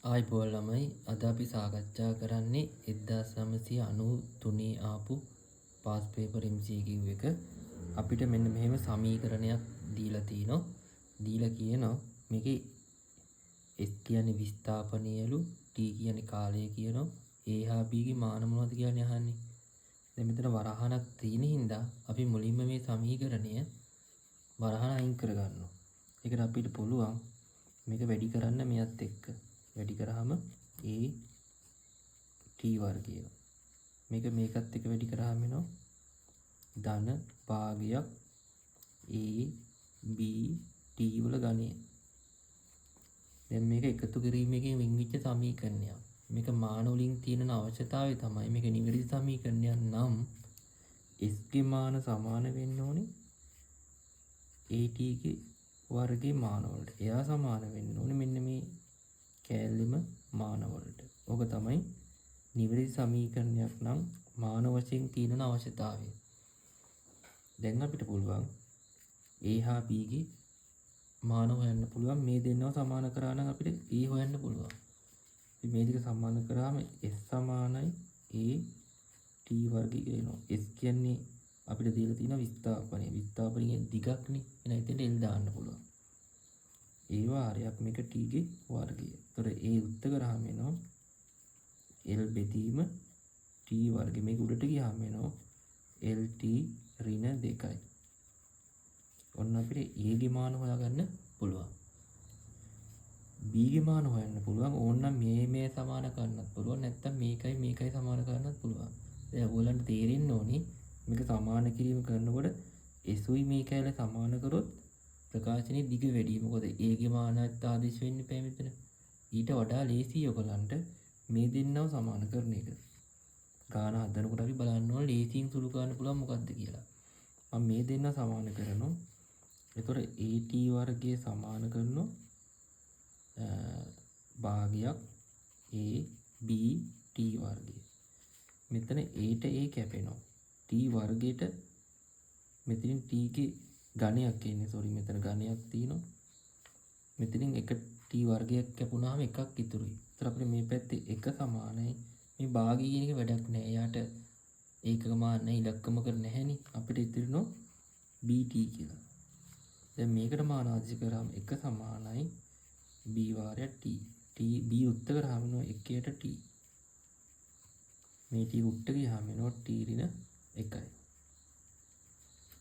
ආයිබෝල් ළමයි අද අපි සාකච්ඡා කරන්නේ 1993 ආපු පාස් පේපර් MCQ එක. අපිට මෙන්න මෙහෙම සමීකරණයක් දීලා තිනවා. දීලා කියනවා මේකේ S කියන්නේ විස්ථාපනයලු, T කියන්නේ කාලය කියනවා, A හා B ගේ මාන මොනවද කියන්නේ අහන්නේ. දැන් මෙතන වරහණක් තියෙන හින්දා අපි මුලින්ම මේ සමීකරණය වරහණ අයින් කරගන්නවා. ඒකට අපිට පුළුවන් මේක වැඩි කරන්න මෙයත් එක්ක. වැඩි කරාම a t වර්ගය. මේක මේකත් එක්ක වැඩි කරාම එනවා ධන භාගයක් a b t වල ගණය. දැන් මේක එකතු කිරීමකින් වෙන්විච්ච සමීකරණයක්. මේක මාන වලින් තියෙන අවශ්‍යතාවය තමයි මේක නිවැරදි සමීකරණයක් නම් s ගේ මාන සමාන වෙන්න ඕනේ at ගේ වර්ගයේ මාන වලට. එයා සමාන වෙන්න ඕනේ මෙන්න මේ කෑල්ලෙම මාන වලට. ඕක තමයි නිවැරදි සමීකරණයක් නම් මාන වශයෙන් තියෙන අවශ්‍යතාවය. දැන් අපිට පුළුවන් a හා b ගේ මාන හොයන්න පුළුවන්. මේ දෙන්නව සමාන කරා නම් අපිට a හොයන්න පුළුවන්. ඉතින් මේ දෙක සමාන කරාම s සමානයි a t වර්ගය වෙනවා. s කියන්නේ අපිට දීලා තියෙන විස්ථාපනය. විස්ථාපනයේ දිගක්නේ. එහෙනම් එතෙන්ට l දාන්න පුළුවන්. ඒ වාරයක් මේක t ගේ වර්ගය. ඒතර a උත්ත කරාම එනවා l බෙදීම t වර්ගය. මේක උඩට ගියාම එනවා lt ඍණ 2යි. ඔන්න අපිට a ගේ මාන හොයාගන්න පුළුවන්. b ගේ මාන හොයන්න පුළුවන්. ඕනනම් මේ සමාන කරන්නත් පුළුවන්. නැත්නම් මේකයි සමාන කරන්නත් පුළුවන්. දැන් ඔයගලන්ට තේරෙන්න ඕනේ මේක සමාන කිරීම කරනකොට සුයි මේ කැල සමාන කරොත් ප්‍රකාශනයේ දිග වැඩි. මොකද a ගේ මානත් ආදේශ වෙන්නේ පෑ මෙතන. ඊට වඩා ලේසියි ඔයගලන්ට මේ දෙන්නව සමාන කරන එක. ගාන හදනකොට අපි බලන්න ඕන ලේසියෙන් සුළු ගන්න පුළුවන් මොකද්ද කියලා. මම මේ දෙන්න සමාන කරනවා. එතකොට at වර්ගයේ සමාන කරනවා භාගයක් a b t වර්ගය. මෙතන a ට a කැපෙනවා. t වර්ගයට මෙතනින් t ගේ ඝනයක් එන්නේ. සෝරි මෙතන ඝනයක් තියෙනවා. මෙතනින් එක t වර්ගයක් කැපුණාම එකක් ඉතුරුයි. ඒතර අපිට මේ පැත්තේ එක සමානයි. මේ භාගය කියන එක වැඩක් නෑ. එයාට ඒකක මාන නැහැ, ඉලක්කම කර නැහැනේ. අපිට ඉතිරිනෝ bt කියලා. දැන් මේකට මාන ආදේශ කරාම එක සමානයි b වාරයක් t. t b උත්ත කරාම එනවා 1ට t. මේ t උත්ත ගියාම එනවා t ඍණ 1යි.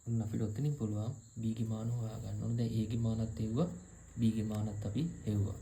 ඔන්න අපිට ඔතනින් පුළුවන් b ගේ මාන හොයාගන්න ඕනේ. දැන් a ගේ මානත් එව්වා, b ගේ මානත් අපි එව්වා.